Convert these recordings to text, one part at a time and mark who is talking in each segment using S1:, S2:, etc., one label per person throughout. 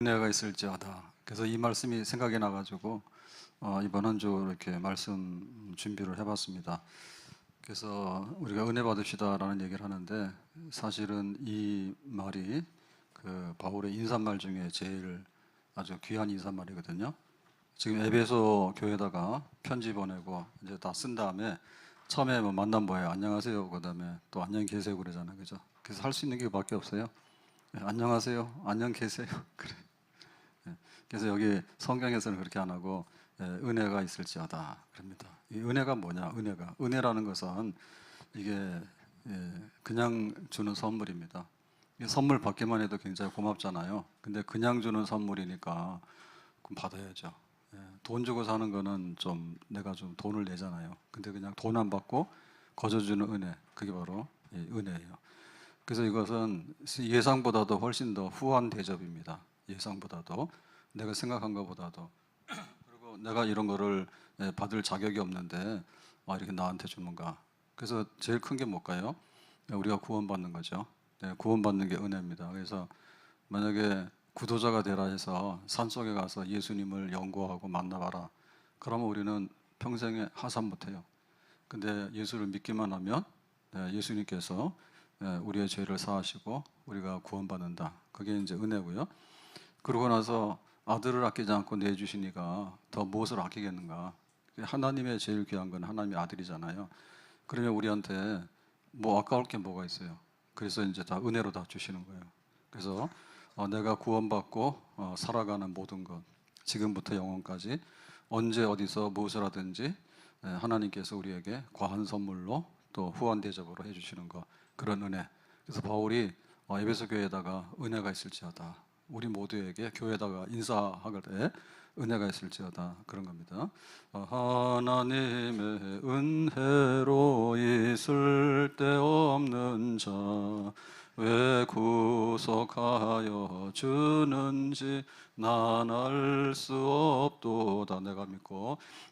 S1: 은혜가 있을지어다. 그래서 이 말씀이 생각이 나가지고 이번 한 주 이렇게 말씀 준비를 해봤습니다. 그래서 우리가 은혜 받읍시다라는 얘기를 하는데 사실은 이 말이 그 바울의 인사말 중에 제일 아주 귀한 인사말이거든요. 지금 에베소 교회에다가 편지 보내고 이제 다 쓴 다음에 처음에 뭐 만남 뭐예요? 안녕하세요. 그다음에 또 안녕 계세요 그러잖아요, 그죠? 그래서 할 수 있는 게 그밖에 없어요. 네, 안녕하세요. 안녕 계세요. 그래. 그래서 여기 성경에서는 그렇게 안 하고 은혜가 있을지어다 그럽니다. 이 은혜가 뭐냐? 은혜라는 것은 이게 그냥 주는 선물입니다. 선물 받기만 해도 굉장히 고맙잖아요. 근데 그냥 주는 선물이니까 그럼 받아야죠. 돈 주고 사는 거는 좀 내가 좀 돈을 내잖아요. 근데 그냥 돈 안 받고 거저 주는 은혜, 그게 바로 은혜예요. 그래서 이것은 예상보다도 훨씬 더 후한 대접입니다. 예상보다도 내가 생각한 것보다도. 그리고 내가 이런 거를 받을 자격이 없는데 이렇게 나한테 주는가. 그래서 제일 큰 게 뭘까요? 우리가 구원받는 거죠. 구원받는 게 은혜입니다. 그래서 만약에 구도자가 되라 해서 산속에 가서 예수님을 연구하고 만나봐라. 그러면 우리는 평생에 하산 못해요. 근데 예수를 믿기만 하면 예수님께서 우리의 죄를 사하시고 우리가 구원받는다. 그게 이제 은혜고요. 그러고 나서 아들을 아끼지 않고 내주시니까 더 무엇을 아끼겠는가? 하나님의 제일 귀한 건 하나님의 아들이잖아요. 그러면 우리한테 뭐 아까울 게 뭐가 있어요? 그래서 이제 다 은혜로 다 주시는 거예요. 그래서 내가 구원받고 살아가는 모든 것, 지금부터 영원까지 언제 어디서 무엇을 하든지 하나님께서 우리에게 과한 선물로 또 후한 대접으로 해주시는 것, 그런 은혜. 그래서 바울이 에베소 교회에다가 은혜가 있을지어다. 우리 모두에게 교회에다가 인사하되 은혜가 있을지어다, 그런 겁니다. 하나님의 은혜로 있을 데 없는 자 왜 구속하여 주는지 난 알 수 없도다.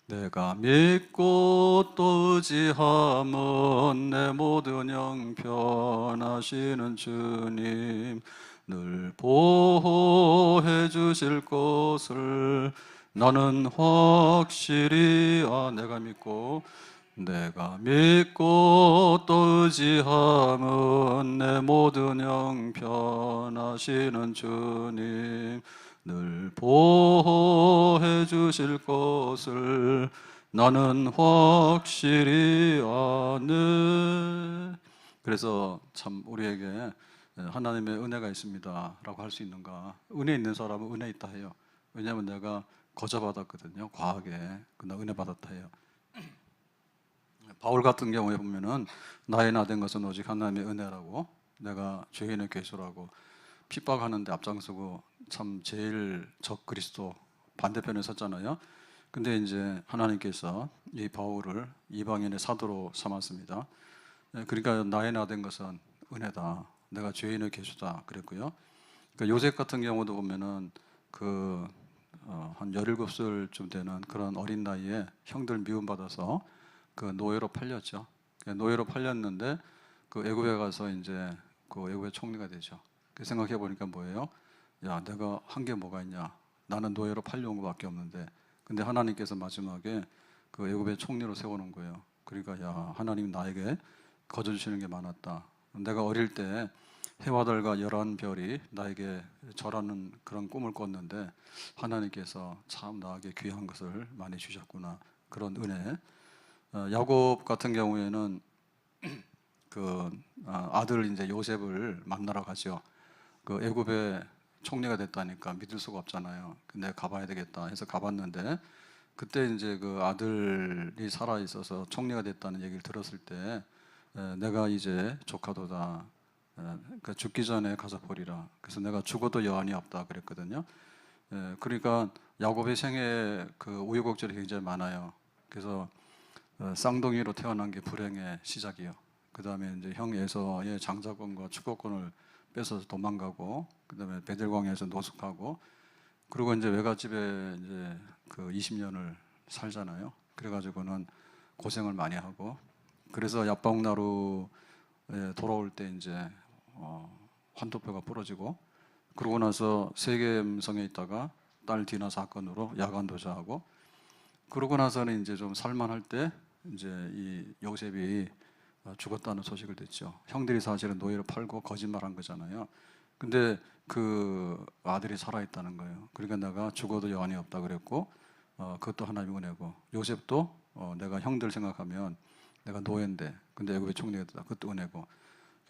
S1: 내가 믿고 또 의지함은 내 모든 형편하시는 주님 늘 보호해 주실 것을 나는 확실히 내가 믿고 또 의지함은 내 모든 형편하시는 주님 늘 보호해 주실 것을 나는 확실히 아네. 그래서 참 우리에게 하나님의 은혜가 있습니다라고 할 수 있는가? 은혜 있는 사람은 은혜 있다 해요. 왜냐하면 내가 거저 받았거든요. 과하게. 나 은혜 받았다 해요. 바울 같은 경우에 보면은 나의 나 된 것은 오직 하나님의 은혜라고, 내가 죄인의 괴수라고 핍박하는데 앞장서고 참 제일 적 그리스도 반대편에 섰잖아요. 근데 이제 하나님께서 이 바울을 이방인의 사도로 삼았습니다. 그러니까 나의 나 된 것은 은혜다. 내가 죄인의 괴수다 그랬고요. 그러니까 요셉 같은 경우도 보면은 한 17살쯤 되는 그런 어린 나이에 형들 미움받아서 그 노예로 팔렸죠. 노예로 팔렸는데 그 애굽에 가서 이제 그 애굽의 총리가 되죠. 생각해 보니까 뭐예요? 야, 내가 한 게 뭐가 있냐? 나는 노예로 팔려온 것밖에 없는데, 근데 하나님께서 마지막에 그 애굽의 총리로 세워놓은 거예요. 그러니까 야, 하나님 나에게 거저 주시는 게 많았다. 내가 어릴 때 해와 달과 열한 별이 나에게 절하는 그런 꿈을 꿨는데 하나님께서 참 나에게 귀한 것을 많이 주셨구나, 그런 은혜. 야곱 같은 경우에는 아들 이제 요셉을 만나러 가죠. 그 애굽의 총리가 됐다니까 믿을 수가 없잖아요. 근데 가봐야 되겠다 해서 가봤는데 그때 이제 그 아들이 살아 있어서 총리가 됐다는 얘기를 들었을 때 내가 이제 조카도다. 그러니까 죽기 전에 가서 보리라. 그래서 내가 죽어도 여한이 없다 그랬거든요. 그러니까 야곱의 생애 그 우여곡절이 굉장히 많아요. 그래서 쌍둥이로 태어난 게 불행의 시작이요. 그 다음에 이제 형 에서의 장자권과 축구권을 뺏어서 도망가고, 그 다음에 베델광야에서 노숙하고, 그리고 이제 외갓집에 이제 그 20년을 살잖아요. 그래가지고는 고생을 많이 하고, 그래서 야방나루에 돌아올 때 이제 환도뼈가 부러지고, 그러고 나서 세겜성에 있다가 딸 디나 사건으로 야간 도주하고, 그러고 나서는 이제 좀 살만할 때 이제 이 요셉이 죽었다는 소식을 듣죠. 형들이 사실은 노예를 팔고 거짓말한 거잖아요. 근데 그 아들이 살아있다는 거예요. 그러니까 내가 죽어도 여한이 없다 그랬고, 그것도 하나님 은혜고, 요셉도 내가 형들 생각하면 내가 노예인데 근데 애굽의 총리가 됐다, 그것도 은혜고.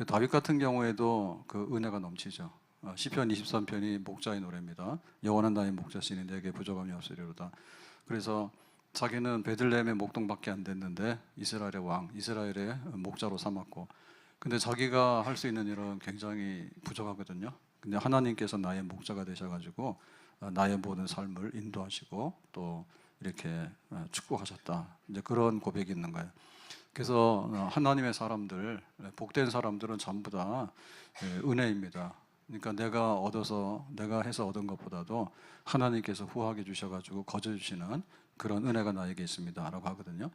S1: 다윗 같은 경우에도 그 은혜가 넘치죠. 시편 23편이 목자의 노래입니다. 여호와는 나의 목자시니 내게 부족함이 없으리로다. 그래서 자기는 베들레헴의 목동밖에 안 됐는데 이스라엘의 왕, 이스라엘의 목자로 삼았고, 근데 자기가 할 수 있는 일은 굉장히 부족하거든요. 근데 하나님께서 나의 목자가 되셔가지고 나의 모든 삶을 인도하시고 또 이렇게 축복하셨다, 이제 그런 고백이 있는 거예요. 그래서 하나님의 사람들, 복된 사람들은 전부 다 은혜입니다. 그러니까 내가 해서 얻은 것보다도 하나님께서 후하게 주셔가지고 거저주시는 그런 은혜가 나에게 있습니다라고 하거든요.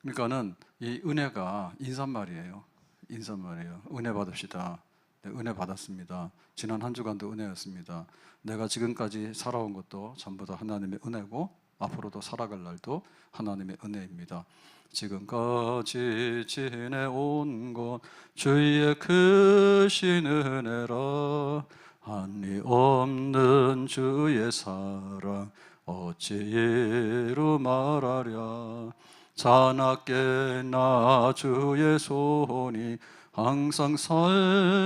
S1: 그러니까는 이 은혜가 인사말이에요. 인사말이에요. 은혜 받읍시다. 네, 은혜 받았습니다. 지난 한 주간도 은혜였습니다. 내가 지금까지 살아온 것도 전부 다 하나님의 은혜고, 앞으로도 살아갈 날도 하나님의 은혜입니다. 지금까지 지내온 것 주의 크신 은혜라. 한이 없는 주의 사랑 어찌 이루 말하랴. 자나깨나 주의 손이 항상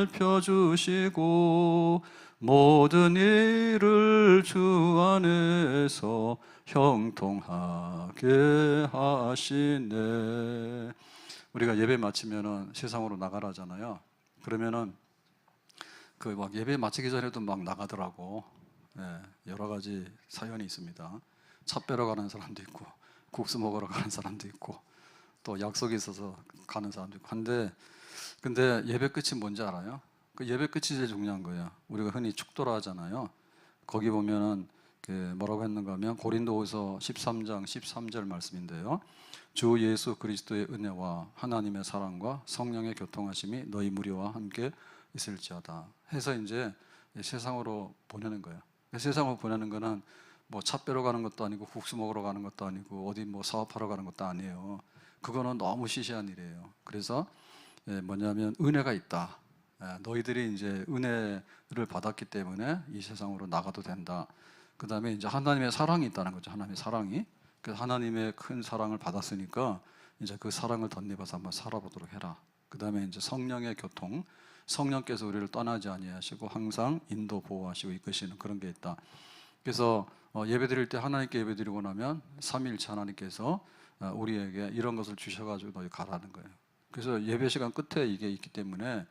S1: 살펴주시고, 모든 일을 주 안에서 형통하게 하시네. 우리가 예배 마치면은 세상으로 나가라잖아요. 그러면은 그 막 예배 마치기 전에도 막 나가더라고. 여러 가지 사연이 있습니다. 차 빼러 가는 사람도 있고, 국수 먹으러 가는 사람도 있고, 또 약속이 있어서 가는 사람도 있고. 근데 예배 끝이 뭔지 알아요? 그 예배 끝이 제일 중요한 거예요. 우리가 흔히 축도라 하잖아요. 거기 보면은 뭐라고 했는가 하면 고린도후서 13장 13절 말씀인데요. 주 예수 그리스도의 은혜와 하나님의 사랑과 성령의 교통하심이 너희 무리와 함께 있을지어다 해서 이제 세상으로 보내는 거예요. 세상으로 보내는 거는 뭐 차 빼러 가는 것도 아니고, 국수 먹으러 가는 것도 아니고, 어디 뭐 사업하러 가는 것도 아니에요. 그거는 너무 시시한 일이에요. 그래서 뭐냐면 은혜가 있다. 너희들이 이제 은혜를 받았기 때문에 이 세상으로 나가도 된다. 그 다음에 이제 하나님의 사랑이 있다는 거죠. 하나님의 사랑이. 그래서 하나님의 큰 사랑을 받았으니까 이제 그 사랑을 덧입어서 한번 살아보도록 해라. 그 다음에 이제 성령의 교통, 성령께서 우리를 떠나지 아니하시고 항상 인도 보호하시고 이끄시는 그런 게 있다. 그래서 예배 드릴 때 하나님께 예배 드리고 나면 삼위일체 하나님께서 우리에게 이런 것을 주셔가지고 너희 가라는 거예요. 그래서 예배 시간 끝에 이게 있기 때문에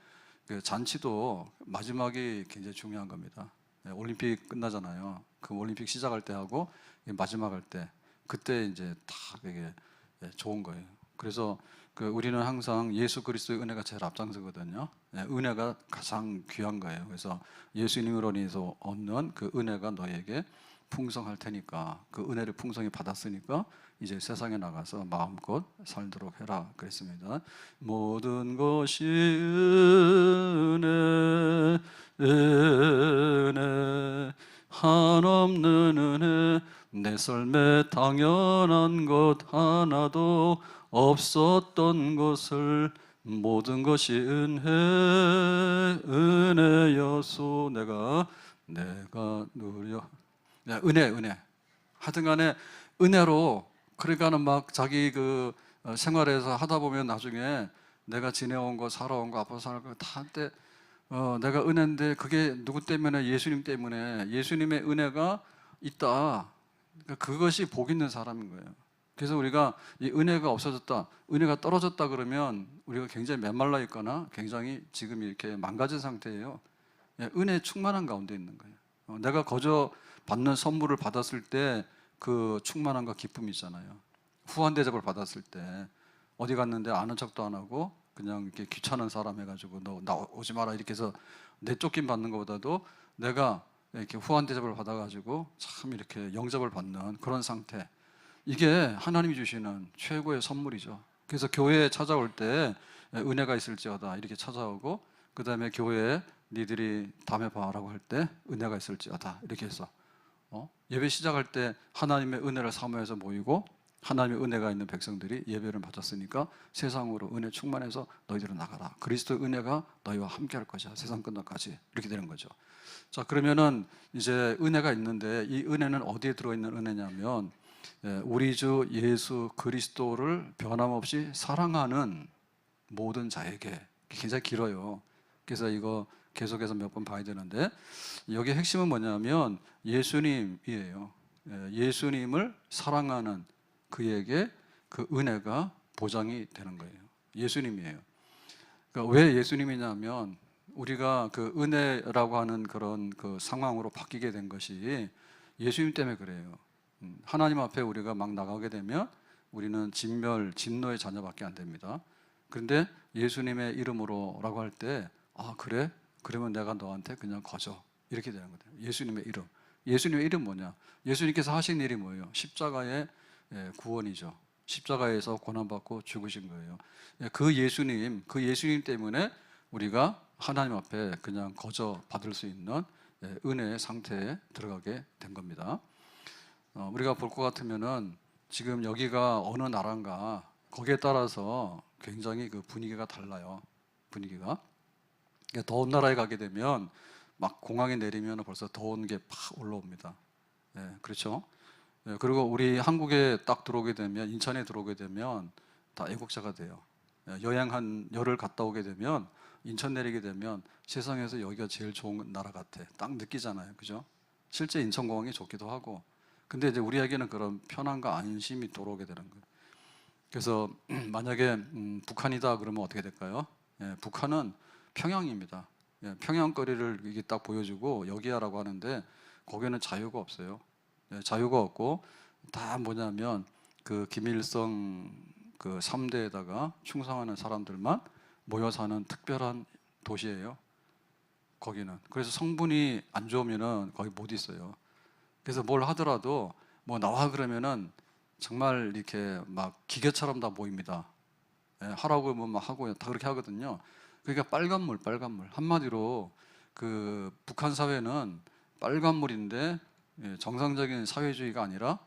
S1: 그 잔치도 마지막이 굉장히 중요한 겁니다. 올림픽 끝나잖아요. 그 올림픽 시작할 때 하고 마지막 할 때, 그때 이제 다 그게 좋은 거예요. 그래서 우리는 항상 예수 그리스도의 은혜가 제일 앞장서거든요. 은혜가 가장 귀한 거예요. 그래서 예수님으로 인해서 얻는 그 은혜가 너에게 풍성할 테니까, 그 은혜를 풍성히 받았으니까 이제 세상에 나가서 마음껏 살도록 해라 그랬습니다. 모든 것이 은혜, 은혜, 한없는 은혜, 내 삶에 당연한 것 하나도 없었던 것을 모든 것이 은혜여서 내가 누려. 은혜 하여튼간에 은혜로. 그러니까는 막 자기 생활에서 하다 보면 나중에 내가 지내온 거, 살아온 거, 앞으로 살 거 다 한때 내가 은혜인데, 그게 누구 때문에? 예수님 때문에. 예수님의 은혜가 있다. 그러니까 그것이 복 있는 사람인 거예요. 그래서 우리가 이 은혜가 없어졌다, 은혜가 떨어졌다 그러면 우리가 굉장히 메말라 있거나 굉장히 지금 이렇게 망가진 상태예요. 은혜 충만한 가운데 있는 거예요. 내가 거저 받는 선물을 받았을 때 그 충만함과 기쁨이 있잖아요. 후한 대접을 받았을 때 어디 갔는데 아는 척도 안 하고 그냥 이렇게 귀찮은 사람 해가지고 너 오지 마라 이렇게 해서 내쫓김 받는 것보다도 내가 이렇게 후한 대접을 받아가지고 참 이렇게 영접을 받는 그런 상태, 이게 하나님이 주시는 최고의 선물이죠. 그래서 교회에 찾아올 때 은혜가 있을지어다 이렇게 찾아오고, 그 다음에 교회에 니들이 다음에 봐라고 할 때 은혜가 있을지어다 이렇게 해서 예배 시작할 때 하나님의 은혜를 사모해서 모이고 하나님의 은혜가 있는 백성들이 예배를 받았으니까 세상으로 은혜 충만해서 너희들은 나가라. 그리스도의 은혜가 너희와 함께 할 것이야. 세상 끝날까지. 이렇게 되는 거죠. 자, 그러면은 이제 은혜가 있는데 이 은혜는 어디에 들어있는 은혜냐면 우리 주 예수 그리스도를 변함없이 사랑하는 모든 자에게. 굉장히 길어요. 그래서 이거 계속해서 몇 번 봐야 되는데 여기 핵심은 뭐냐면 예수님이에요. 예수님을 사랑하는 그에게 그 은혜가 보장이 되는 거예요. 예수님이에요. 그러니까 왜 예수님이냐면 우리가 그 은혜라고 하는 그런 그 상황으로 바뀌게 된 것이 예수님 때문에 그래요. 하나님 앞에 우리가 막 나가게 되면 우리는 진멸, 진노의 자녀밖에 안 됩니다. 그런데 예수님의 이름으로라고 할 때 그래? 그러면 내가 너한테 그냥 거저 이렇게 되는 거예요. 예수님의 이름. 예수님의 이름 뭐냐? 예수님께서 하신 일이 뭐예요? 십자가의 구원이죠. 십자가에서 고난받고 죽으신 거예요. 그 예수님 때문에 우리가 하나님 앞에 그냥 거저 받을 수 있는 은혜의 상태에 들어가게 된 겁니다. 우리가 볼 것 같으면은 지금 여기가 어느 나라인가 거기에 따라서 굉장히 그 분위기가 달라요. 분위기가. 더운 나라에 가게 되면 막 공항에 내리면 벌써 더운 게 팍 올라옵니다. 그렇죠? 그리고 우리 한국에 딱 들어오게 되면 인천에 들어오게 되면 다 애국자가 돼요. 여행 한 열흘 갔다 오게 되면 인천 내리게 되면 세상에서 여기가 제일 좋은 나라 같아. 딱 느끼잖아요. 그죠? 실제 인천공항이 좋기도 하고. 근데 이제 우리에게는 그런 편안과 안심이 들어오게 되는 거예요. 그래서 만약에 북한이다 그러면 어떻게 될까요? 북한은 평양입니다. 평양 거리를 이게 딱 보여주고 여기야라고 하는데 거기는 자유가 없어요. 자유가 없고 다 뭐냐면 그 김일성 그 3대에다가 충성하는 사람들만 모여 사는 특별한 도시예요. 거기는. 그래서 성분이 안 좋으면은 거기 못 있어요. 그래서 뭘 하더라도 뭐 나와 그러면은 정말 이렇게 막 기계처럼 다 모입니다. 하라고 뭐 막 하고 다 그렇게 하거든요. 그러니까 빨간물 한마디로 그 북한 사회는 빨간물인데 정상적인 사회주의가 아니라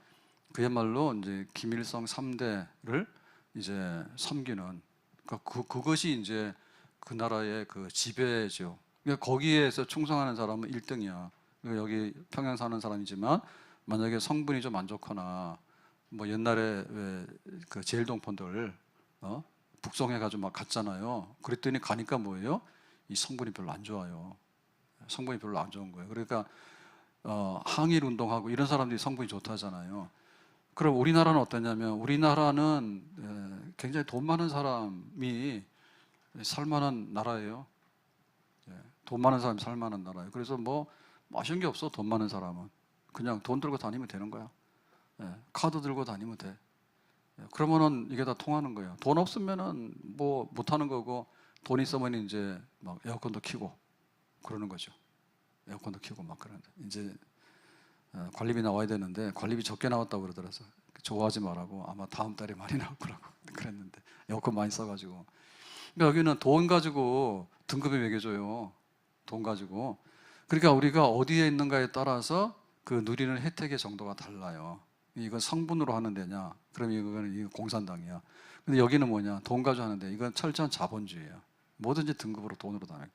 S1: 그야말로 이제 김일성 3대를 이제 섬기는 그것이 이제 그 나라의 그 지배죠. 그러니까 거기에서 충성하는 사람은 1등이야. 그러니까 여기 평양 사는 사람이지만 만약에 성분이 좀 안 좋거나 뭐 옛날에 왜 그 제일동포들 북송해가지고 막 갔잖아요. 그랬더니 가니까 뭐예요? 이 성분이 별로 안 좋아요. 성분이 별로 안 좋은 거예요. 그러니까 항일 운동하고 이런 사람들이 성분이 좋다잖아요. 그럼 우리나라는 어떠냐면 우리나라는 굉장히 돈 많은 사람이 살만한 나라예요. 돈 많은 사람이 살만한 나라예요. 그래서 뭐 아쉬운 게 없어. 돈 많은 사람은 그냥 돈 들고 다니면 되는 거야. 카드 들고 다니면 돼. 그러면은 이게 다 통하는 거예요. 돈 없으면은 뭐 못하는 거고 돈 있으면 이제 막 에어컨도 켜고 그러는 거죠. 에어컨도 켜고 막 그러는데 이제 관리비 나와야 되는데 관리비 적게 나왔다고 그러더라고요. 좋아하지 말라고 아마 다음 달에 많이 나올 거라고 그랬는데 에어컨 많이 써가지고. 그러니까 여기는 돈 가지고 등급이 매겨져요. 돈 가지고. 그러니까 우리가 어디에 있는가에 따라서 그 누리는 혜택의 정도가 달라요. 이건 성분으로 하는 데냐? 그럼 이거는 공산당이야. 근데 여기는 뭐냐? 돈 가지고 하는데 이건 철저한 자본주의예요. 뭐든지 등급으로 돈으로 다.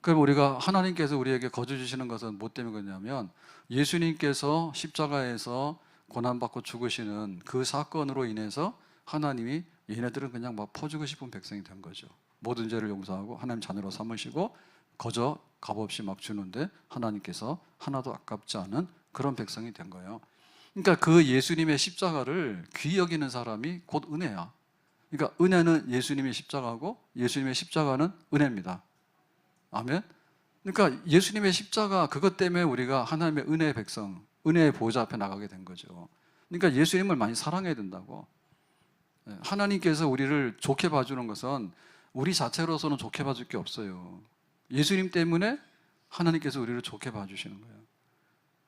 S1: 그럼 우리가 하나님께서 우리에게 거저 주시는 것은 뭐 때문에 그러냐면 예수님께서 십자가에서 고난받고 죽으시는 그 사건으로 인해서 하나님이 얘네들은 그냥 막 퍼주고 싶은 백성이 된 거죠. 모든 죄를 용서하고 하나님 자녀로 삼으시고 거저 값없이 막 주는데 하나님께서 하나도 아깝지 않은 그런 백성이 된 거예요. 그러니까 그 예수님의 십자가를 귀히 여기는 사람이 곧 은혜야. 그러니까 은혜는 예수님의 십자가고 예수님의 십자가는 은혜입니다. 아멘. 그러니까 예수님의 십자가 그것 때문에 우리가 하나님의 은혜의 백성, 은혜의 보좌 앞에 나가게 된 거죠. 그러니까 예수님을 많이 사랑해야 된다고. 하나님께서 우리를 좋게 봐주는 것은 우리 자체로서는 좋게 봐줄 게 없어요. 예수님 때문에 하나님께서 우리를 좋게 봐주시는 거예요.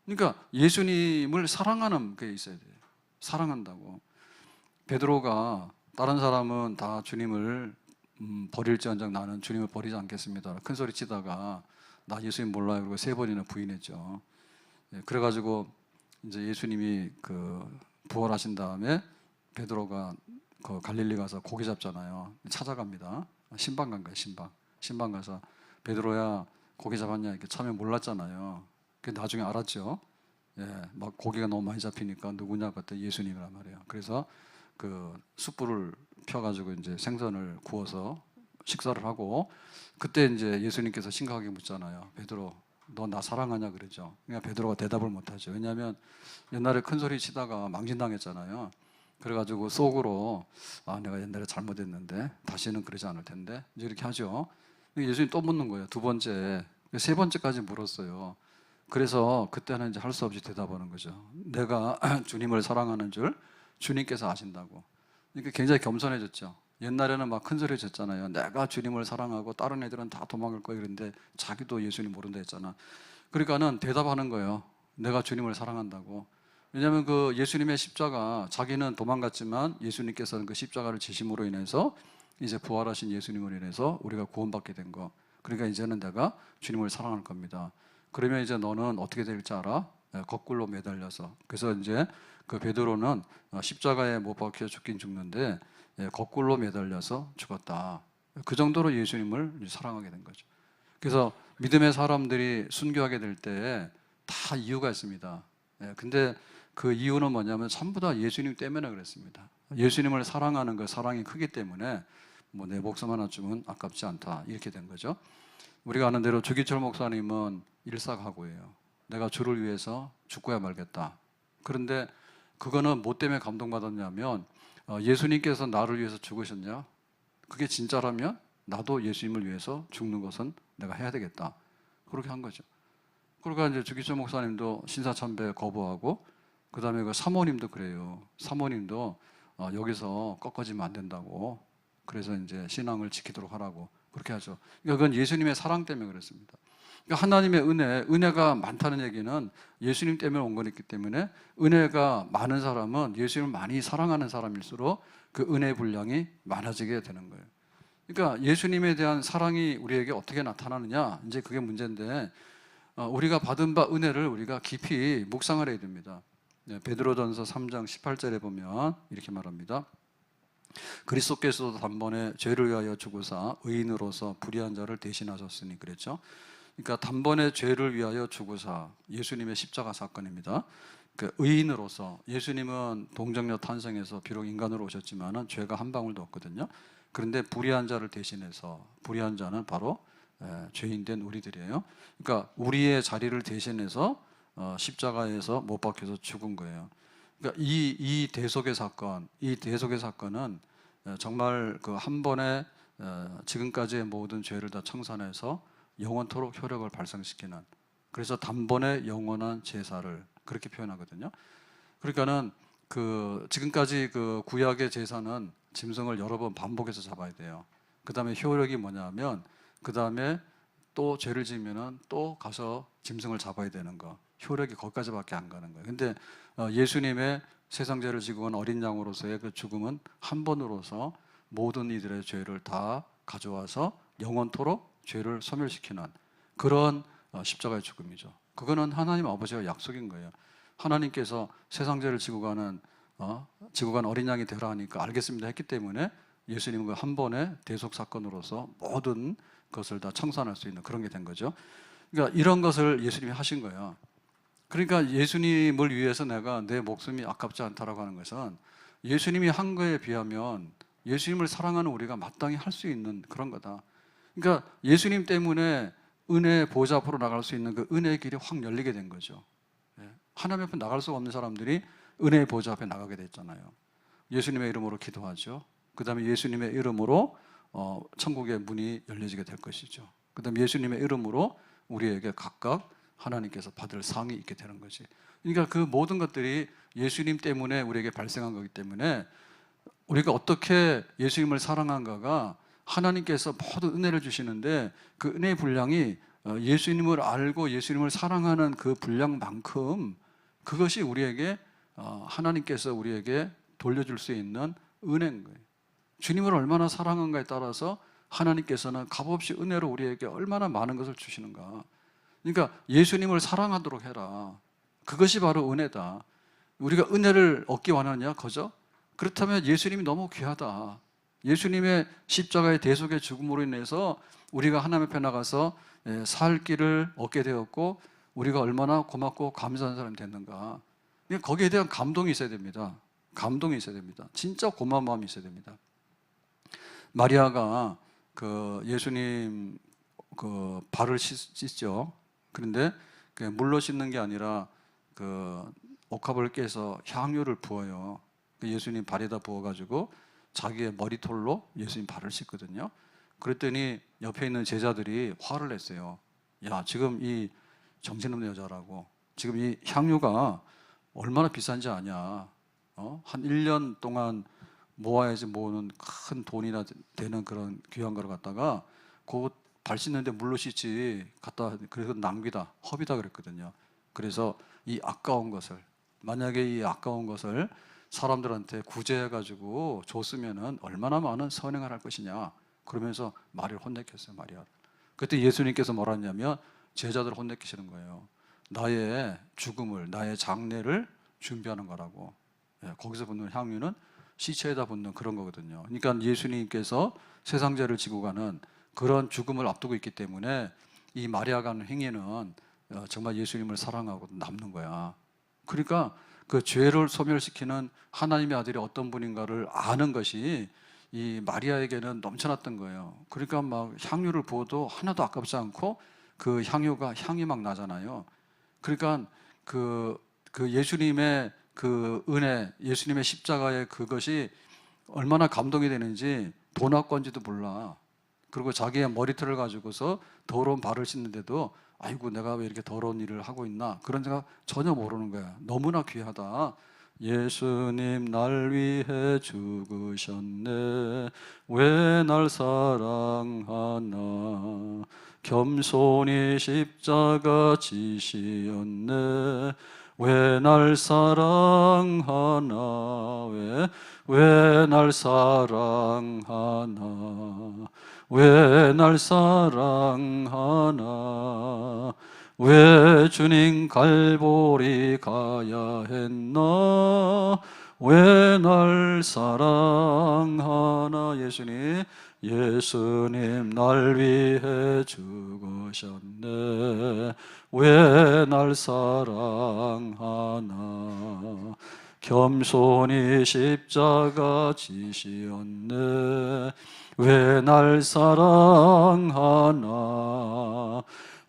S1: 그러니까 예수님을 사랑하는 게 있어야 돼요. 사랑한다고. 베드로가 다른 사람은 다 주님을 버릴지언정 나는 주님을 버리지 않겠습니다. 큰 소리 치다가 나 예수님 몰라요. 그리고 3번이나 부인했죠. 예, 그래가지고 이제 예수님이 그 부활하신 다음에 베드로가 그 갈릴리 가서 고기 잡잖아요. 찾아갑니다. 신방 간 거예요. 신방 가서 베드로야 고기 잡았냐 이렇게 처음에 몰랐잖아요. 그 나중에 알았죠. 예, 막 고기가 너무 많이 잡히니까 누구냐 그때 예수님이란 말이에요. 그래서 그 숯불을 펴가지고 이제 생선을 구워서 식사를 하고 그때 이제 예수님께서 심각하게 묻잖아요. 베드로, 너 나 사랑하냐 그러죠. 그러니까 베드로가 대답을 못하죠. 왜냐하면 옛날에 큰 소리 치다가 망신당했잖아요. 그래가지고 속으로 아 내가 옛날에 잘못했는데 다시는 그러지 않을 텐데 이제 이렇게 하죠. 예수님 또 묻는 거예요. 2번째, 3번째까지 물었어요. 그래서 그때는 이제 할 수 없이 대답하는 거죠. 내가 주님을 사랑하는 줄 주님께서 아신다고. 그러니까 굉장히 겸손해졌죠. 옛날에는 막 큰 소리 쳤잖아요. 내가 주님을 사랑하고 다른 애들은 다 도망갈 거야 그런데 자기도 예수님 모른다 했잖아. 그러니까는 대답하는 거예요. 내가 주님을 사랑한다고. 왜냐하면 그 예수님의 십자가 자기는 도망갔지만 예수님께서는 그 십자가를 지심으로 인해서 이제 부활하신 예수님으로 인해서 우리가 구원받게 된 거. 그러니까 이제는 내가 주님을 사랑할 겁니다. 그러면 이제 너는 어떻게 될지 알아? 거꾸로 매달려서. 그래서 이제 그 베드로는 십자가에 못 박혀 죽긴 죽는데 거꾸로 매달려서 죽었다. 그 정도로 예수님을 사랑하게 된 거죠. 그래서 믿음의 사람들이 순교하게 될 때 다 이유가 있습니다. 근데 그 이유는 뭐냐면 전부 다 예수님 때문에 그랬습니다. 예수님을 사랑하는 그 사랑이 크기 때문에 뭐 내 목숨 하나 주면 아깝지 않다 이렇게 된 거죠. 우리가 아는 대로 주기철 목사님은 일사각오예요. 내가 주를 위해서 죽고야 말겠다. 그런데 그거는 뭐 때문에 감동받았냐면 예수님께서 나를 위해서 죽으셨냐? 그게 진짜라면 나도 예수님을 위해서 죽는 것은 내가 해야 되겠다. 그렇게 한 거죠. 그러니까 이제 주기철 목사님도 신사참배 거부하고 그 다음에 그 사모님도 그래요. 사모님도 여기서 꺾어지면 안 된다고. 그래서 이제 신앙을 지키도록 하라고 그렇게 하죠. 그러니까 그건 예수님의 사랑 때문에 그랬습니다. 그러니까 하나님의 은혜가 많다는 얘기는 예수님 때문에 온 거기 때문에 은혜가 많은 사람은 예수님을 많이 사랑하는 사람일수록 그 은혜의 분량이 많아지게 되는 거예요. 그러니까 예수님에 대한 사랑이 우리에게 어떻게 나타나느냐 이제 그게 문제인데 우리가 받은 바 은혜를 우리가 깊이 묵상을 해야 됩니다. 베드로전서 3장 18절에 보면 이렇게 말합니다. 그리스도께서도 단번에 죄를 위하여 죽으사 의인으로서 불의한 자를 대신하셨으니 그랬죠. 그러니까 단번에 죄를 위하여 죽으사 예수님의 십자가 사건입니다. 그 의인으로서 예수님은 동정녀 탄생해서 비록 인간으로 오셨지만은 죄가 한 방울도 없거든요. 그런데 불의한 자를 대신해서 불의한 자는 바로 죄인된 우리들이에요. 그러니까 우리의 자리를 대신해서 십자가에서 못 박혀서 죽은 거예요. 그러니까 이 대속의 사건은 정말 그 한 번에 지금까지의 모든 죄를 다 청산해서 영원토록 효력을 발생시키는 그래서 단번에 영원한 제사를 그렇게 표현하거든요. 그러니까는 그 지금까지 그 구약의 제사는 짐승을 여러 번 반복해서 잡아야 돼요. 그 다음에 효력이 뭐냐면 그 다음에 또 죄를 지으면은 또 가서 짐승을 잡아야 되는 거. 효력이 거기까지밖에 안 가는 거예요. 근데 예수님의 세상 죄를 지고 간 어린 양으로서의 그 죽음은 한 번으로서 모든 이들의 죄를 다 가져와서 영원토록 죄를 소멸시키는 그런 십자가의 죽음이죠. 그거는 하나님 아버지와 약속인 거예요. 하나님께서 세상 죄를 지고 간 어린 양이 되라 하니까 알겠습니다 했기 때문에 예수님은 그 한 번의 대속 사건으로서 모든 것을 다 청산할 수 있는 그런 게 된 거죠. 그러니까 이런 것을 예수님이 하신 거예요. 그러니까 예수님을 위해서 내가 내 목숨이 아깝지 않다라고 하는 것은 예수님이 한 거에 비하면 예수님을 사랑하는 우리가 마땅히 할 수 있는 그런 거다. 그러니까 예수님 때문에 은혜 보좌 앞으로 나갈 수 있는 그 은혜의 길이 확 열리게 된 거죠. 하나님 앞에 나갈 수가 없는 사람들이 은혜의 보좌 앞에 나가게 됐잖아요. 예수님의 이름으로 기도하죠. 그 다음에 예수님의 이름으로 천국의 문이 열려지게 될 것이죠. 그 다음에 예수님의 이름으로 우리에게 각각 하나님께서 받을 상이 있게 되는 거지. 그러니까 그 모든 것들이 예수님 때문에 우리에게 발생한 거기 때문에 우리가 어떻게 예수님을 사랑한가가 하나님께서 모든 은혜를 주시는데 그 은혜의 분량이 예수님을 알고 예수님을 사랑하는 그 분량만큼 그것이 우리에게 하나님께서 우리에게 돌려줄 수 있는 은혜인 거예요. 주님을 얼마나 사랑한가에 따라서 하나님께서는 값없이 은혜로 우리에게 얼마나 많은 것을 주시는가. 그러니까 예수님을 사랑하도록 해라. 그것이 바로 은혜다. 우리가 은혜를 얻기 원하느냐? 그죠? 그렇다면 예수님이 너무 귀하다. 예수님의 십자가의 대속의 죽음으로 인해서 우리가 하나님 앞에 나가서 살 길을 얻게 되었고, 우리가 얼마나 고맙고 감사한 사람이 됐는가. 거기에 대한 감동이 있어야 됩니다. 감동이 있어야 됩니다. 진짜 고마운 마음이 있어야 됩니다. 마리아가 그 예수님 그 발을 씻죠. 그런데 물로 씻는 게 아니라 그 옥합을 깨서 향유를 부어요. 예수님 발에다 부어가지고 자기의 머리털로 예수님 발을 씻거든요. 그랬더니 옆에 있는 제자들이 화를 냈어요. 야, 지금 이 정신없는 여자라고, 지금 이 향유가 얼마나 비싼지 아냐? 한 1년 동안 모아야지 모으는 큰 돈이나 되는 그런 귀한 거를 갖다가 그 발 씻는데 물로 씻지 갖다, 그래서 낭비다, 허비다 그랬거든요. 그래서 이 아까운 것을, 만약에 이 아까운 것을 사람들한테 구제해가지고 줬으면은 얼마나 많은 선행을 할 것이냐, 그러면서 마리아를 혼내켰어요. 마리아를. 그때 예수님께서 뭐라 했냐면 제자들을 혼내키시는 거예요. 나의 죽음을, 나의 장례를 준비하는 거라고. 거기서 붓는 향유는 시체에다 붓는 그런 거거든요. 그러니까 예수님께서 세상 죄를 지고 가는 그런 죽음을 앞두고 있기 때문에 이 마리아가 하는 행위는 정말 예수님을 사랑하고 남는 거야. 그러니까 그 죄를 소멸시키는 하나님의 아들이 어떤 분인가를 아는 것이 이 마리아에게는 넘쳐났던 거예요. 그러니까 막 향유를 부어도 하나도 아깝지 않고 그 향유가 향이 막 나잖아요. 그러니까 그 예수님의 그 은혜, 예수님의 십자가의 그것이 얼마나 감동이 되는지 본학건지도 몰라. 그리고 자기의 머리털을 가지고서 더러운 발을 씻는데도 아이고 내가 왜 이렇게 더러운 일을 하고 있나, 그런 생각 전혀 모르는 거야. 너무나 귀하다. 예수님 날 위해 죽으셨네, 왜 날 사랑하나, 겸손히 십자가 지시었네, 왜 날 사랑하나, 왜 날 사랑하나, 왜 날 사랑하나, 왜 주님 갈보리 가야 했나, 왜 날 사랑하나. 예수님 날 위해 죽으셨네, 왜 날 사랑하나, 겸손히 십자가 지시었네, 왜 날 사랑하나,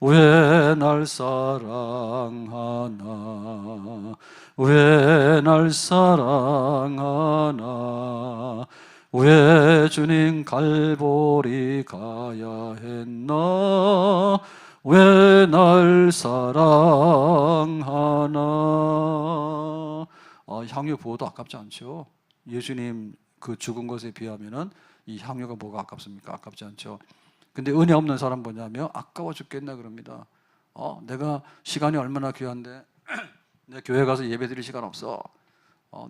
S1: 왜 날 사랑하나, 왜 날 사랑하나, 왜 주님 갈보리 가야 했나, 왜 날 사랑하나. 향유 부어도 아깝지 않죠. 예수님 그 죽은 것에 비하면은 이 향유가 뭐가 아깝습니까? 아깝지 않죠. 근데 은혜 없는 사람 뭐냐면 아까워 죽겠나 그럽니다. 내가 시간이 얼마나 귀한데 내 교회 가서 예배 드릴 시간 없어.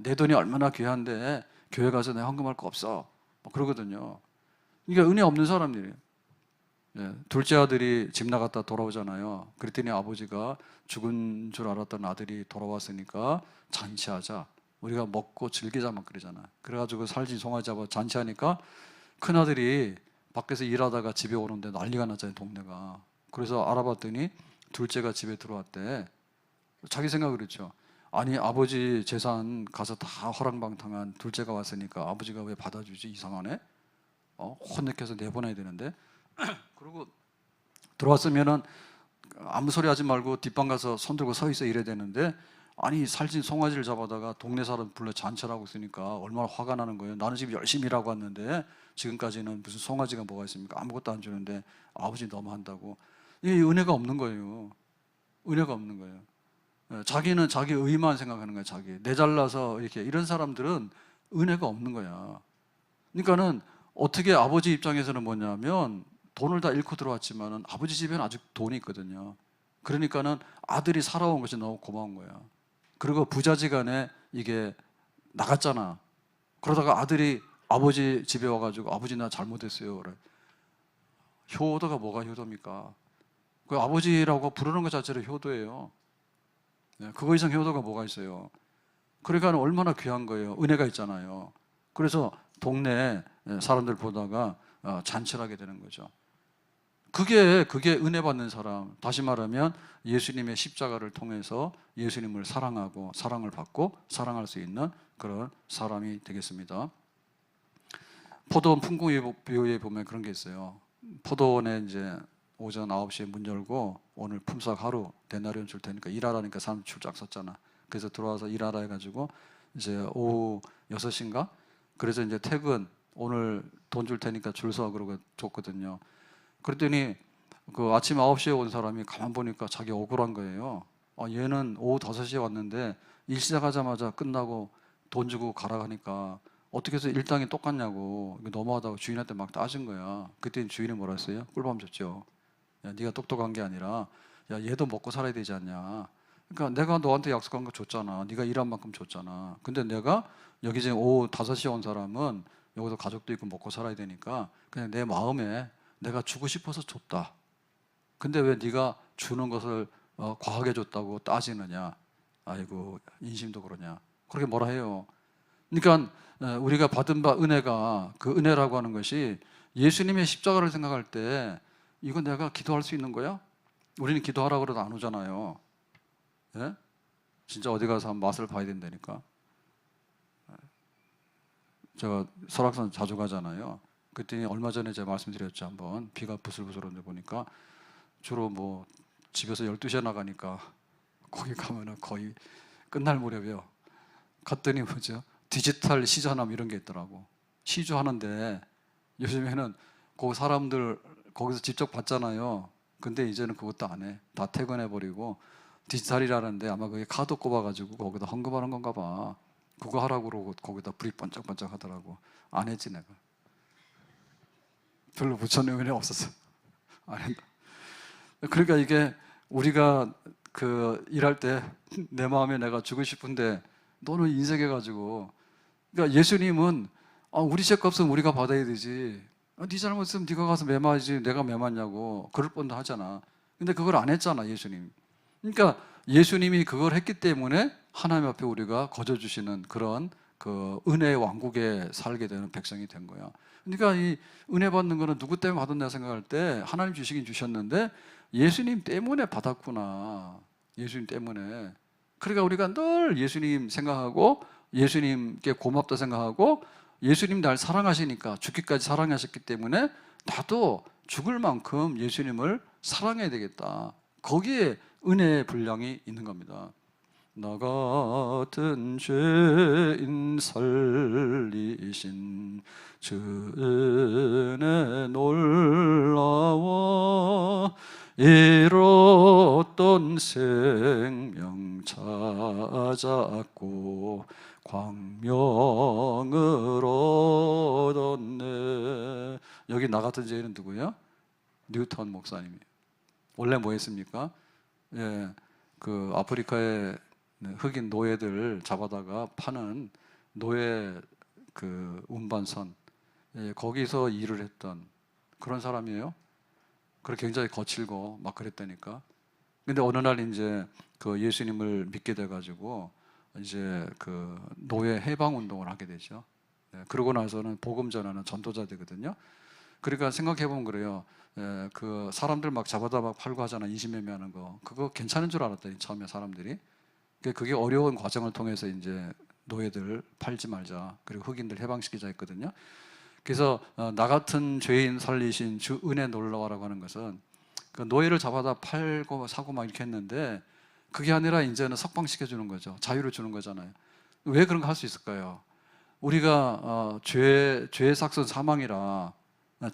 S1: 내 돈이 얼마나 귀한데 교회 가서 내 헌금할 거 없어. 그러거든요. 이게 은혜 없는 사람들이에요. 둘째 아들이 집 나갔다 돌아오잖아요. 그랬더니 아버지가 죽은 줄 알았던 아들이 돌아왔으니까 잔치하자, 우리가 먹고 즐기자 막 그러잖아. 그래가지고 살진 송아지 잡아 잔치하니까 큰아들이 밖에서 일하다가 집에 오는데 난리가 났잖아요, 동네가. 그래서 알아봤더니 둘째가 집에 들어왔대. 자기 생각을 했죠. 아니 아버지 재산 가서 다 허랑방탕한 둘째가 왔으니까 아버지가 왜 받아주지, 이상하네. 혼내켜서 내보내야 되는데. 그리고 들어왔으면은 아무 소리 하지 말고 뒷방 가서 손 들고 서 있어 이래야 되는데, 아니 살찐 송아지를 잡아다가 동네 사람 불러 잔치를 하고 있으니까 얼마나 화가 나는 거예요. 나는 지금 열심히 일하고 왔는데 지금까지는 무슨 송아지가 뭐가 있습니까? 아무것도 안 주는데 아버지 너무 한다고. 이 은혜가 없는 거예요. 은혜가 없는 거예요. 자기는 자기 의만 생각하는 거예요. 자기 내 잘나서 이렇게, 이런 사람들은 은혜가 없는 거야. 그러니까는 어떻게, 아버지 입장에서는 뭐냐면 돈을 다 잃고 들어왔지만은 아버지 집에는 아직 돈이 있거든요. 그러니까는 아들이 살아온 것이 너무 고마운 거야. 그리고 부자지간에 이게 나갔잖아. 그러다가 아들이 아버지 집에 와가지고 아버지 나 잘못했어요 그래. 효도가 뭐가 효도입니까? 그 아버지라고 부르는 것 자체로 효도예요. 그거 이상 효도가 뭐가 있어요? 그러니까 얼마나 귀한 거예요. 은혜가 있잖아요. 그래서 동네 사람들 보다가 잔치하게 되는 거죠. 그게 은혜 받는 사람. 다시 말하면 예수님의 십자가를 통해서 예수님을 사랑하고 사랑을 받고 사랑할 수 있는 그런 사람이 되겠습니다. 포도원 풍성비유에 보면 그런 게 있어요. 포도원에 이제 오전 9시에 문 열고 오늘 품삯 하루 데나리온 줄 테니까 일하라니까 사람 줄쫙 섰잖아. 그래서 들어와서 일하라 해가지고 이제 오후 6시인가? 그래서 이제 퇴근 오늘 돈 줄 테니까 줄 서 그러고 줬거든요. 그랬더니 그 아침 9시에 온 사람이 가만 보니까 자기 억울한 거예요. 얘는 오후 5시에 왔는데 일 시작하자마자 끝나고 돈 주고 가라 하니까 어떻게 해서 일당이 똑같냐고 너무하다고 주인한테 막 따진 거야. 그때 주인이 뭐라 했어요? 꿀밤 줬죠. 야, 네가 똑똑한 게 아니라 야, 얘도 먹고 살아야 되지 않냐. 그러니까 내가 너한테 약속한 거 줬잖아. 네가 일한 만큼 줬잖아. 근데 내가 여기 지금 오후 5시에 온 사람은 여기서 가족도 있고 먹고 살아야 되니까 그냥 내 마음에 내가 주고 싶어서 줬다. 근데 왜 네가 주는 것을 과하게 줬다고 따지느냐. 아이고 인심도 그러냐. 그렇게 뭐라 해요. 그러니까 우리가 받은 바 은혜가 그 은혜라고 하는 것이 예수님의 십자가를 생각할 때 이거 내가 기도할 수 있는 거야? 우리는 기도하라고 그래도 안 오잖아요. 예? 진짜 어디 가서 한번 맛을 봐야 된다니까. 제가 설악산 자주 가잖아요. 그랬더니 얼마 전에 제가 말씀드렸죠. 한번 비가 부슬부슬 오는데 보니까 주로 뭐 집에서 12시에 나가니까 거기 가면은 거의 끝날 무렵이요. 갔더니 뭐죠? 디지털 시전함 이런 게 있더라고. 시주하는데 요즘에는 그 사람들 거기서 직접 봤잖아요. 근데 이제는 그것도 안 해. 다 퇴근해버리고 디지털이라는데 아마 그게 카드 꼽아가지고 거기다 헌금하는 건가 봐. 그거 하라고 그러고 거기다 불이 반짝반짝 하더라고. 안 했지 내가. 별로 부처님 은혜 없었어. 안 했다. 그러니까 이게 우리가 그 일할 때 내 마음에 내가 주고 싶은데 너는 인색해가지고 그러니까 예수님은 우리 죄값은 우리가 받아야 되지. 네 잘못했으면 네가 가서 매마지 내가 매맞냐고 그럴 뻔도 하잖아. 근데 그걸 안 했잖아 예수님. 그러니까 예수님이 그걸 했기 때문에 하나님 앞에 우리가 거저 주시는 그런 그 은혜의 왕국에 살게 되는 백성이 된 거야. 그러니까 이 은혜 받는 거는 누구 때문에 받았나 생각할 때 하나님 주시긴 주셨는데 예수님 때문에 받았구나. 예수님 때문에. 그러니까 우리가 늘 예수님 생각하고 예수님께 고맙다 생각하고 예수님 날 사랑하시니까 죽기까지 사랑하셨기 때문에 나도 죽을 만큼 예수님을 사랑해야 되겠다. 거기에 은혜의 분량이 있는 겁니다. 나 같은 죄인 살리신 주 은혜 놀라워 잃었던 생명 찾았고 광명을 얻었네. 여기 나 같은 죄인은 누구예요? 뉴턴 목사님이에요. 원래 뭐 했습니까? 예, 그 아프리카의 흑인 노예들 잡아다가 파는 노예 그 운반선, 예, 거기서 일을 했던 그런 사람이에요. 그렇게 굉장히 거칠고 막 그랬다니까. 근데 어느 날 이제 그 예수님을 믿게 돼가지고 이제 그 노예 해방 운동을 하게 되죠. 예, 그러고 나서는 복음 전하는 전도자 되거든요. 그러니까 생각해 보면 그래요. 예, 그 사람들 막 잡아다 막 팔고 하잖아. 인신매매하는 거. 그거 괜찮은 줄 알았더니 처음에 사람들이. 그게 어려운 과정을 통해서 이제 노예들 팔지 말자. 그리고 흑인들 해방시키자 했거든요. 그래서 나 같은 죄인 살리신 주 은혜 놀라워라고 하는 것은 그 노예를 잡아다 팔고 사고 막 이렇게 했는데 그게 아니라 이제는 석방시켜 주는 거죠. 자유를 주는 거잖아요. 왜 그런 거 할 수 있을까요? 우리가 죄의 삭은 사망이라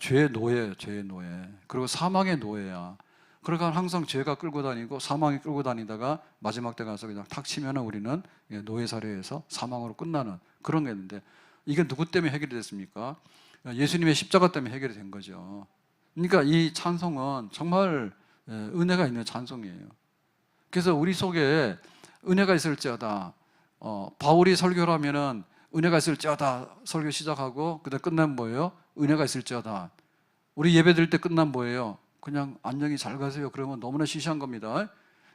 S1: 죄의 노예예요. 죄의 노예. 그리고 사망의 노예야. 그러니까 항상 죄가 끌고 다니고 사망이 끌고 다니다가 마지막 때 가서 그냥 탁 치면 우리는 노예 사례에서 사망으로 끝나는 그런 게 있는데 이게 누구 때문에 해결이 됐습니까? 예수님의 십자가 때문에 해결이 된 거죠. 그러니까 이 찬송은 정말 은혜가 있는 찬송이에요. 그래서 우리 속에 은혜가 있을지어다. 바울이 설교를 하면은 은혜가 있을지어다 설교 시작하고 그다음 끝나면 뭐예요? 은혜가 있을지어다. 우리 예배 드릴 때 끝나면 뭐예요? 그냥 안녕히 잘 가세요. 그러면 너무나 시시한 겁니다.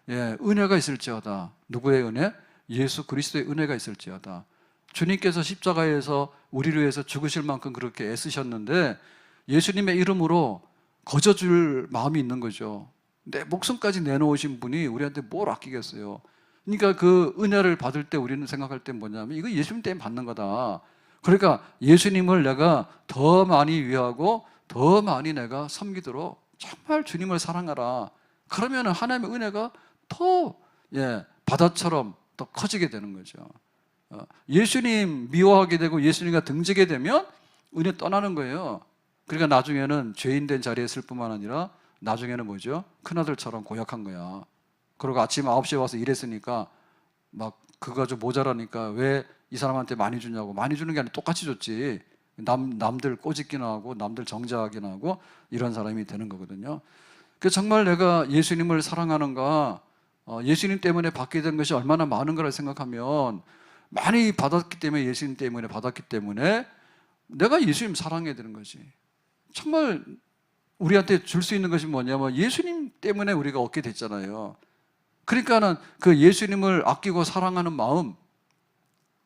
S1: 예, 은혜가 있을지어다. 누구의 은혜? 예수 그리스도의 은혜가 있을지어다. 주님께서 십자가에서 우리를 위해서 죽으실 만큼 그렇게 애쓰셨는데 예수님의 이름으로 거저줄 마음이 있는 거죠. 내 목숨까지 내놓으신 분이 우리한테 뭘 아끼겠어요. 그러니까 그 은혜를 받을 때 우리는 생각할 때 뭐냐면 이거 예수님 때문에 받는 거다. 그러니까 예수님을 내가 더 많이 위하고 더 많이 내가 섬기도록 정말 주님을 사랑하라. 그러면 하나님의 은혜가 더 바다처럼 더 커지게 되는 거죠. 예수님 미워하게 되고 예수님과 등지게 되면 은혜 떠나는 거예요. 그러니까 나중에는 죄인 된 자리에 있을 뿐만 아니라 나중에는 뭐죠? 큰아들처럼 고약한 거야. 그리고 아침 9시에 와서 일했으니까 막 그거 좀 모자라니까 왜 이 사람한테 많이 주냐고. 많이 주는 게 아니라 똑같이 줬지. 남들 꼬집기나 하고 남들 정죄하기나 하고 이런 사람이 되는 거거든요. 그 정말 내가 예수님을 사랑하는가, 예수님 때문에 받게 된 것이 얼마나 많은 거라 생각하면 많이 받았기 때문에, 예수님 때문에 받았기 때문에 내가 예수님 사랑해야 되는 거지. 정말 우리한테 줄 수 있는 것이 뭐냐면 예수님 때문에 우리가 얻게 됐잖아요. 그러니까는 그 예수님을 아끼고 사랑하는 마음.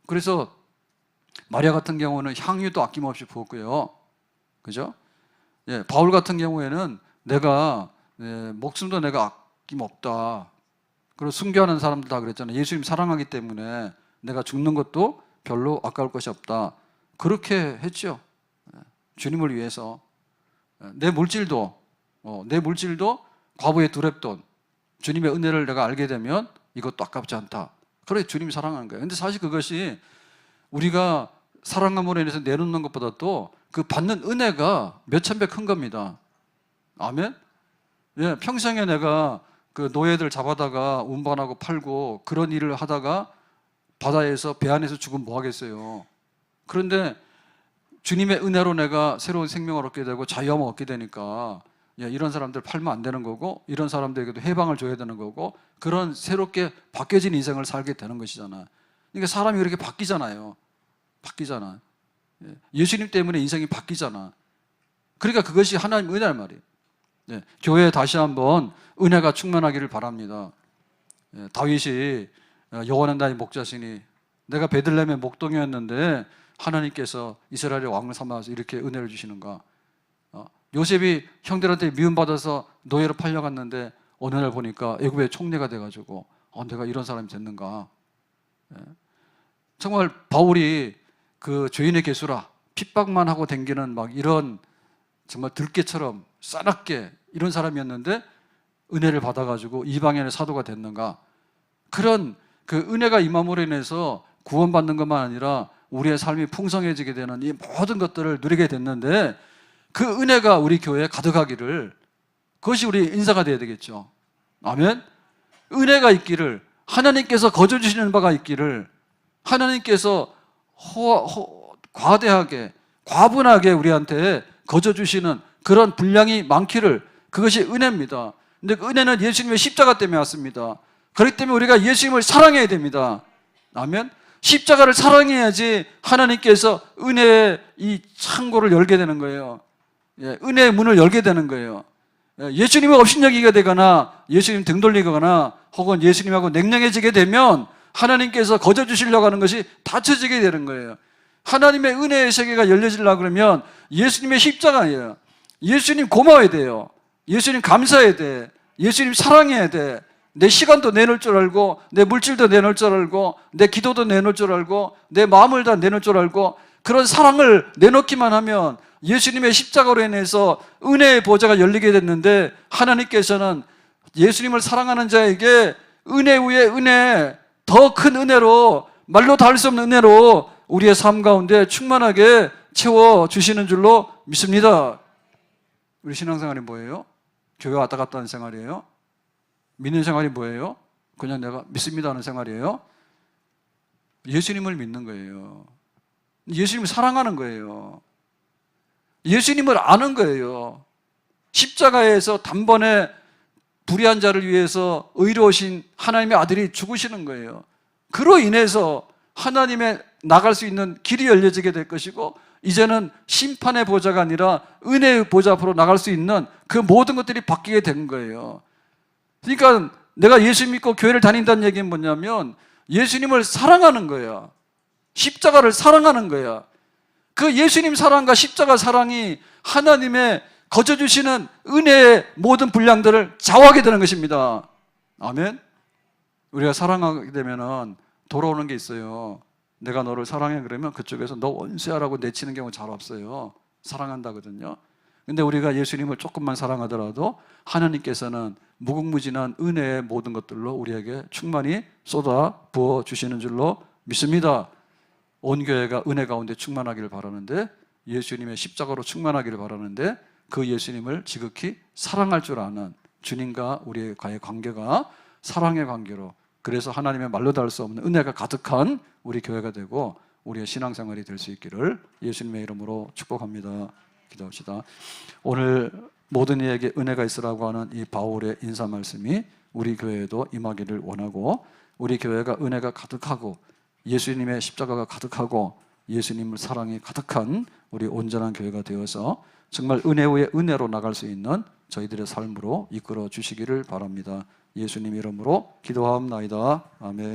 S1: 그래서 마리아 같은 경우는 향유도 아낌없이 부었고요. 그죠? 예, 바울 같은 경우에는 내가 목숨도 내가 아낌없다. 그리고 순교하는 사람들 다 그랬잖아요. 예수님 사랑하기 때문에 내가 죽는 것도 별로 아까울 것이 없다. 그렇게 했죠. 주님을 위해서. 내 물질도 과부의 두렙돈, 주님의 은혜를 내가 알게 되면 이것도 아깝지 않다. 그래 주님이 사랑하는 거예요. 근데 사실 그것이 우리가 사랑함으로 인해서 내놓는 것보다도 그 받는 은혜가 몇천 배 큰 겁니다. 아멘? 예, 평생에 내가 그 노예들 잡아다가 운반하고 팔고 그런 일을 하다가 바다에서 배 안에서 죽으면 뭐 하겠어요. 그런데 주님의 은혜로 내가 새로운 생명을 얻게 되고 자유함을 얻게 되니까 이런 사람들 팔면 안 되는 거고 이런 사람들에게도 해방을 줘야 되는 거고 그런 새롭게 바뀌어진 인생을 살게 되는 것이잖아. 그러니까 사람이 그렇게 바뀌잖아요. 예수님 때문에 인생이 바뀌잖아. 그러니까 그것이 하나님 은혜란 말이에요. 교회에 다시 한번 은혜가 충만하기를 바랍니다. 다윗이 여호와는 나의 목자시니 내가 베들레헴의 목동이었는데 하나님께서 이스라엘의 왕을 삼아서 이렇게 은혜를 주시는가. 요셉이 형들한테 미움받아서 노예로 팔려갔는데 어느 날 보니까 애굽의 총리가 돼가지고 내가 이런 사람이 됐는가. 정말 바울이 그 죄인의 개수라 핍박만 하고 댕기는 막 이런 정말 들깨처럼 싸납게 이런 사람이었는데 은혜를 받아가지고 이방인의 사도가 됐는가. 그런 그 은혜가 임함으로 인해서 구원받는 것만 아니라 우리의 삶이 풍성해지게 되는 이 모든 것들을 누리게 됐는데 그 은혜가 우리 교회에 가득하기를, 그것이 우리 인사가 되어야 되겠죠. 아멘. 은혜가 있기를, 하나님께서 거저 주시는 바가 있기를, 하나님께서 과대하게 과분하게 우리한테 거저 주시는 그런 분량이 많기를, 그것이 은혜입니다. 근데 그 은혜는 예수님의 십자가 때문에 왔습니다. 그렇기 때문에 우리가 예수님을 사랑해야 됩니다. 아멘. 십자가를 사랑해야지 하나님께서 은혜의 이 창고를 열게 되는 거예요. 은혜의 문을 열게 되는 거예요. 예수님을 업신여기게 되거나 예수님 등 돌리거나 혹은 예수님하고 냉랭해지게 되면 하나님께서 거저 주시려고 하는 것이 닫혀지게 되는 거예요. 하나님의 은혜의 세계가 열려지려고 그러면 예수님의 십자가예요. 예수님 고마워야 돼요. 예수님 감사해야 돼. 예수님 사랑해야 돼. 내 시간도 내놓을 줄 알고, 내 물질도 내놓을 줄 알고, 내 기도도 내놓을 줄 알고, 내 마음을 다 내놓을 줄 알고, 그런 사랑을 내놓기만 하면 예수님의 십자가로 인해서 은혜의 보좌가 열리게 됐는데, 하나님께서는 예수님을 사랑하는 자에게 은혜 위에 은혜, 더 큰 은혜로, 말로 다 할 수 없는 은혜로 우리의 삶 가운데 충만하게 채워주시는 줄로 믿습니다. 우리 신앙생활이 뭐예요? 교회 왔다 갔다 하는 생활이에요? 믿는 생활이 뭐예요? 그냥 내가 믿습니다 하는 생활이에요? 예수님을 믿는 거예요. 예수님을 사랑하는 거예요. 예수님을 아는 거예요. 십자가에서 단번에 불의한 자를 위해서 의로우신 하나님의 아들이 죽으시는 거예요. 그로 인해서 하나님의 나갈 수 있는 길이 열려지게 될 것이고 이제는 심판의 보좌가 아니라 은혜의 보좌 앞으로 나갈 수 있는 그 모든 것들이 바뀌게 된 거예요. 그러니까 내가 예수 믿고 교회를 다닌다는 얘기는 뭐냐면 예수님을 사랑하는 거야. 십자가를 사랑하는 거야. 그 예수님 사랑과 십자가 사랑이 하나님의 거저 주시는 은혜의 모든 분량들을 좌우하게 되는 것입니다. 아멘. 우리가 사랑하게 되면은 돌아오는 게 있어요. 내가 너를 사랑해 그러면 그쪽에서 너 원수야라고 내치는 경우 잘 없어요. 사랑한다거든요. 근데 우리가 예수님을 조금만 사랑하더라도 하나님께서는 무궁무진한 은혜의 모든 것들로 우리에게 충만히 쏟아 부어 주시는 줄로 믿습니다. 온 교회가 은혜 가운데 충만하기를 바라는데, 예수님의 십자가로 충만하기를 바라는데, 그 예수님을 지극히 사랑할 줄 아는 주님과 우리의 관계가 사랑의 관계로, 그래서 하나님의 말로 닿을 수 없는 은혜가 가득한 우리 교회가 되고 우리의 신앙생활이 될 수 있기를 예수님의 이름으로 축복합니다. 기도합시다. 오늘 모든 이에게 은혜가 있으라고 하는 이 바울의 인사 말씀이 우리 교회에도 임하기를 원하고, 우리 교회가 은혜가 가득하고 예수님의 십자가가 가득하고 예수님을 사랑이 가득한 우리 온전한 교회가 되어서 정말 은혜 위에 은혜로 나갈 수 있는 저희들의 삶으로 이끌어 주시기를 바랍니다. 예수님 이름으로 기도하옵나이다. 아멘.